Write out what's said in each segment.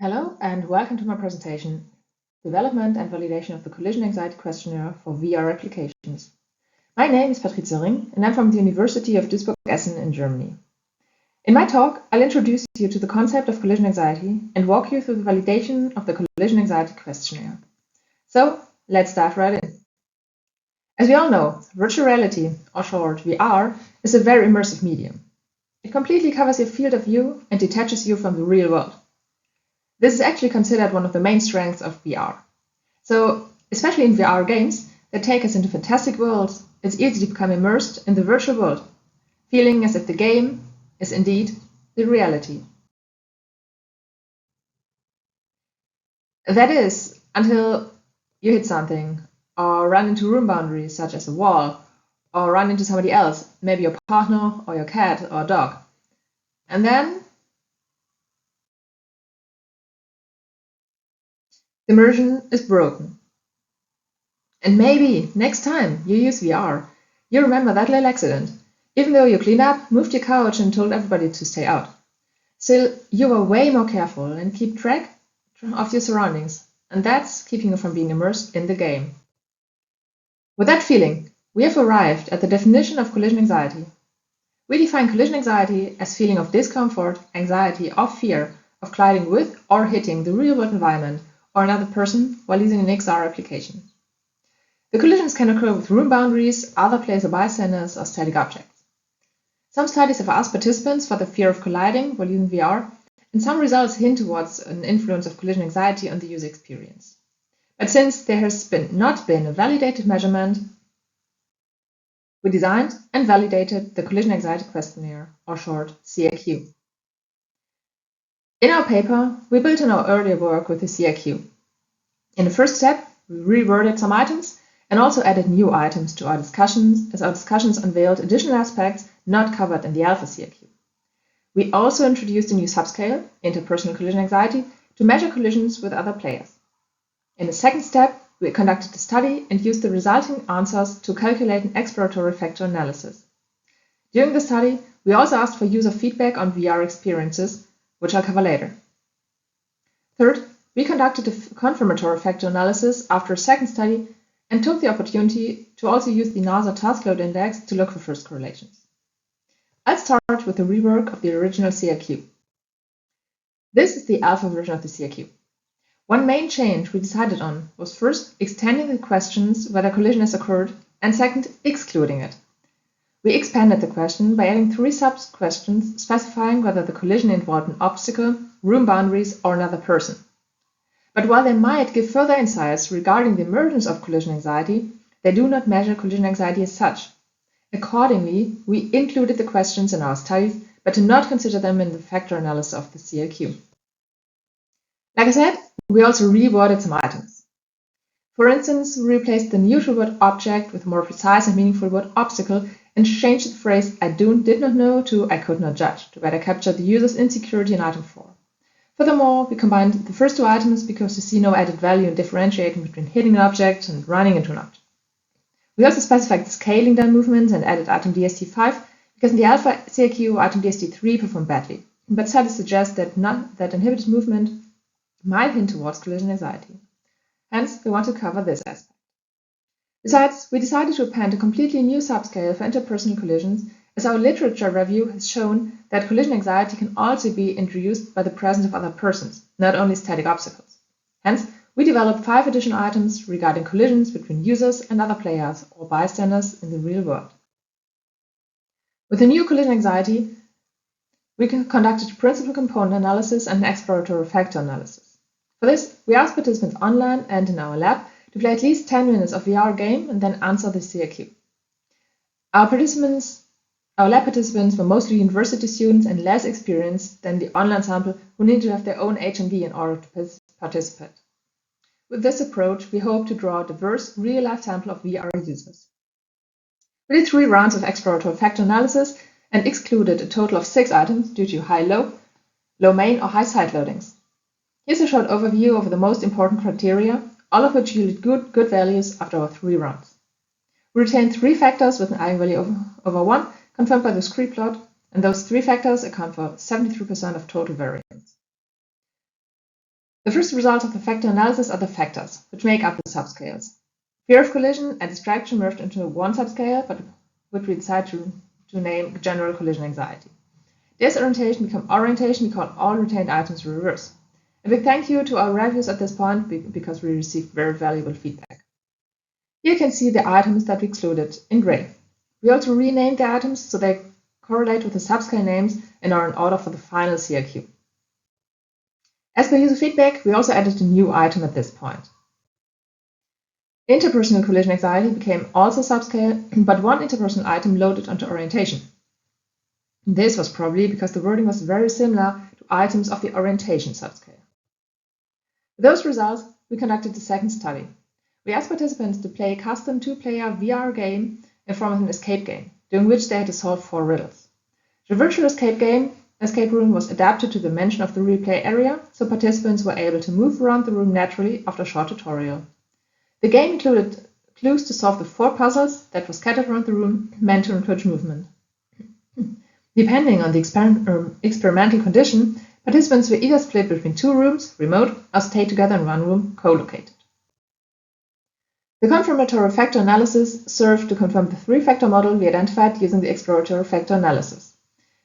Hello and welcome to my presentation, Development and Validation of the Collision Anxiety Questionnaire for VR Applications. My name is Patrizia and I'm from the University of Duisburg-Essen in Germany. In my talk, I'll introduce you to the concept of collision anxiety and walk you through the validation of the Collision Anxiety Questionnaire. So, let's dive right in. As we all know, virtual reality, or short VR, is a very immersive medium. It completely covers your field of view and detaches you from the real world. This is actually considered one of the main strengths of VR. So, especially in VR games that take us into fantastic worlds, it's easy to become immersed in the virtual world, feeling as if the game is indeed the reality. That is, until you hit something, or run into room boundaries such as a wall, or run into somebody else, maybe your partner, or your cat, or dog. And then the immersion is broken. And maybe next time you use VR, you remember that little accident, even though you cleaned up, moved your couch and told everybody to stay out. Still, you were way more careful and keep track of your surroundings, and that's keeping you from being immersed in the game. With that feeling, we have arrived at the definition of collision anxiety. We define collision anxiety as feeling of discomfort, anxiety, or fear of colliding with or hitting the real-world environment or another person while using an XR application. The collisions can occur with room boundaries, other players or bystanders, or static objects. Some studies have asked participants for the fear of colliding while using VR, and some results hint towards an influence of collision anxiety on the user experience. But since there has not been a validated measurement, we designed and validated the Collision Anxiety Questionnaire, or short CAQ. In our paper, we built on our earlier work with the CAQ. In the first step, we reworded some items and also added new items to our discussions, as our discussions unveiled additional aspects not covered in the alpha CAQ. We also introduced a new subscale, interpersonal collision anxiety, to measure collisions with other players. In the second step, we conducted a study and used the resulting answers to calculate an exploratory factor analysis. During the study, we also asked for user feedback on VR experiences, which I'll cover later. Third, we conducted a confirmatory factor analysis after a second study and took the opportunity to also use the NASA task load index to look for first correlations. I'll start with the rework of the original CAQ. This is the alpha version of the CAQ. One main change we decided on was first extending the questions whether collision has occurred, and second, excluding it. We expanded the question by adding 3 sub-questions specifying whether the collision involved an obstacle, room boundaries, or another person. But while they might give further insights regarding the emergence of collision anxiety, they do not measure collision anxiety as such. Accordingly, we included the questions in our studies, but do not consider them in the factor analysis of the CAQ. Like I said, we also reworded some items. For instance, we replaced the neutral word object with a more precise and meaningful word obstacle and changed the phrase I did not know to I could not judge to better capture the user's insecurity in item 4. Furthermore, we combined the first 2 items because we see no added value in differentiating between hitting an object and running into an object. We also specified scaling down movements and added item DST5 because in the alpha CAQ item DST3 performed badly, but studies suggest that inhibited movement might hint towards collision anxiety. Hence, we want to cover this aspect. Besides, we decided to append a completely new subscale for interpersonal collisions, as our literature review has shown that collision anxiety can also be introduced by the presence of other persons, not only static obstacles. Hence, we developed 5 additional items regarding collisions between users and other players or bystanders in the real world. With the new collision anxiety, we conducted a principal component analysis and an exploratory factor analysis. For this, we asked participants online and in our lab to play at least 10 minutes of VR game and then answer the CAQ. Our lab participants were mostly university students and less experienced than the online sample who need to have their own HMV in order to participate. With this approach, we hope to draw a diverse, real-life sample of VR users. We did 3 rounds of exploratory factor analysis and excluded a total of 6 items due to high-low, low main, or high side loadings. Here's a short overview of the most important criteria, all of which yielded good values after our 3 rounds. We retained 3 factors with an eigenvalue over 1, confirmed by the scree plot, and those 3 factors account for 73% of total variance. The first result of the factor analysis are the factors, which make up the subscales. Fear of collision and distraction merged into one subscale, but which we decide to name general collision anxiety. Disorientation become orientation because all retained items reverse. A big thank you to our reviewers at this point because we received very valuable feedback. Here you can see the items that we excluded in gray. We also renamed the items so they correlate with the subscale names and are in order for the final CIQ. As per user feedback, we also added a new item at this point. Interpersonal collision anxiety became also subscale, but one interpersonal item loaded onto orientation. This was probably because the wording was very similar to items of the orientation subscale. With those results, we conducted the second study. We asked participants to play a custom two-player VR game in form of an escape game, during which they had to solve 4 riddles. The virtual escape room was adapted to the dimension of the replay area, so participants were able to move around the room naturally after a short tutorial. The game included clues to solve the 4 puzzles that were scattered around the room, meant to encourage movement. Depending on the experimental condition, participants were either split between 2 rooms, remote, or stayed together in one room, co-located. The confirmatory factor analysis served to confirm the 3-factor model we identified using the exploratory factor analysis.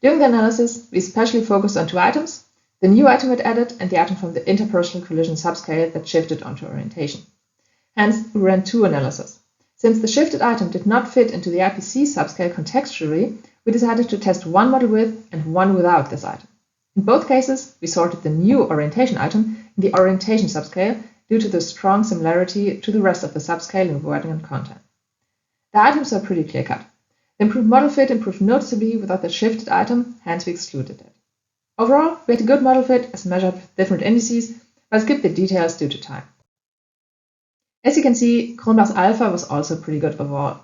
During the analysis, we especially focused on 2 items, the new item we had added and the item from the interpersonal collision subscale that shifted onto orientation. Hence, we ran 2 analyses. Since the shifted item did not fit into the IPC subscale contextually, we decided to test one model with and one without this item. In both cases, we sorted the new orientation item in the orientation subscale due to the strong similarity to the rest of the subscale in wording and content. The items are pretty clear-cut. The improved model fit improved noticeably without the shifted item, hence we excluded it. Overall, we had a good model fit as measured with different indices, but I skipped the details due to time. As you can see, Kronbach's alpha was also pretty good overall.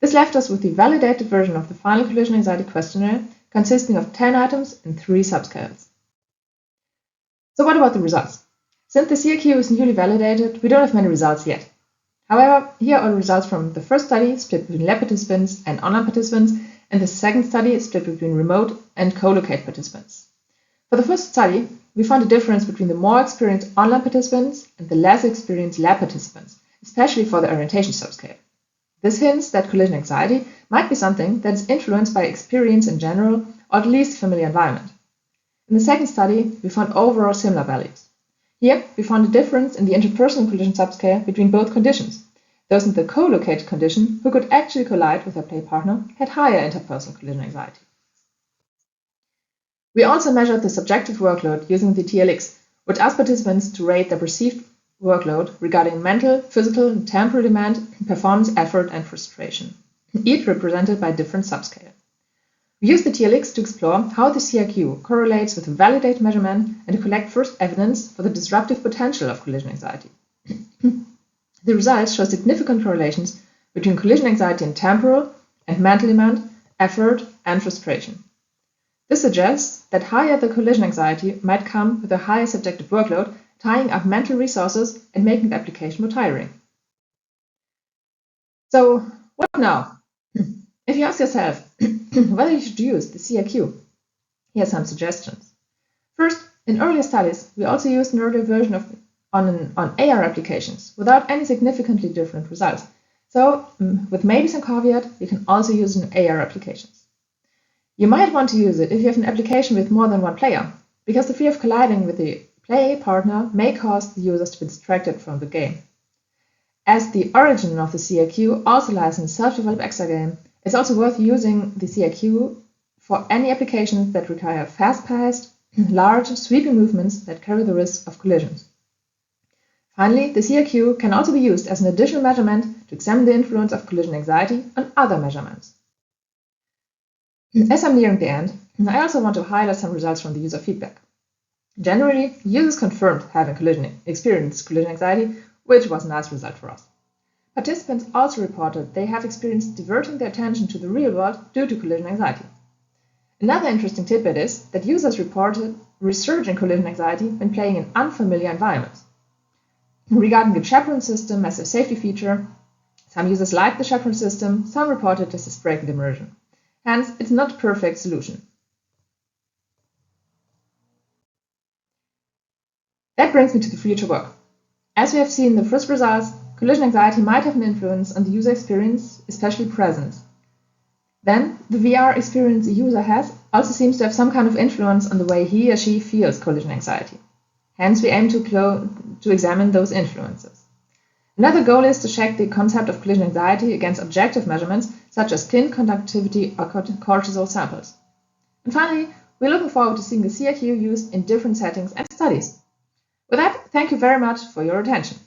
This left us with the validated version of the final Collision Anxiety Questionnaire, consisting of 10 items and 3 subscales. So what about the results? Since the CIQ is newly validated, we don't have many results yet. However, here are the results from the first study, split between lab participants and online participants, and the second study, split between remote and co-locate participants. For the first study, we found a difference between the more experienced online participants and the less experienced lab participants, especially for the orientation subscale. This hints that collision anxiety might be something that is influenced by experience in general, or at least familiar environment. In the second study, we found overall similar values. Here, we found a difference in the interpersonal collision subscale between both conditions. Those in the co-located condition, who could actually collide with their play partner, had higher interpersonal collision anxiety. We also measured the subjective workload using the TLX, which asked participants to rate their perceived workload regarding mental, physical, and temporal demand, performance, effort, and frustration, each represented by a different subscale. We used the TLX to explore how the CIQ correlates with a validated measurement and to collect first evidence for the disruptive potential of collision anxiety. The results show significant correlations between collision anxiety in temporal and mental demand, effort, and frustration. This suggests that higher the collision anxiety might come with a higher subjective workload, tying up mental resources and making the application more tiring. So, what now? If you ask yourself whether you should use the CIQ, here are some suggestions. First, in earlier studies, we also used an earlier version on AR applications without any significantly different results. So, with maybe some caveat, you can also use it in AR applications. You might want to use it if you have an application with more than one player, because the fear of colliding with the play partner may cause the users to be distracted from the game. As the origin of the CIQ also lies in a self-developed extra game, it's also worth using the CIQ for any applications that require fast-paced, large, sweeping movements that carry the risk of collisions. Finally, the CIQ can also be used as an additional measurement to examine the influence of collision anxiety on other measurements. As I'm nearing the end, I also want to highlight some results from the user feedback. Generally, users confirmed having experienced collision anxiety, which was a nice result for us. Participants also reported they have experienced diverting their attention to the real world due to collision anxiety. Another interesting tidbit is that users reported resurgent in collision anxiety when playing in unfamiliar environments. Regarding the chaperone system as a safety feature, some users liked the chaperone system, some reported this as breaking immersion. Hence, it's not a perfect solution. That brings me to the future work. As we have seen in the first results, collision anxiety might have an influence on the user experience, especially presence. Then, the VR experience a user has also seems to have some kind of influence on the way he or she feels collision anxiety. Hence, we aim to examine those influences. Another goal is to check the concept of collision anxiety against objective measurements such as skin conductivity or cortisol samples. And finally, we're looking forward to seeing the CIQ used in different settings and studies. With that, thank you very much for your attention.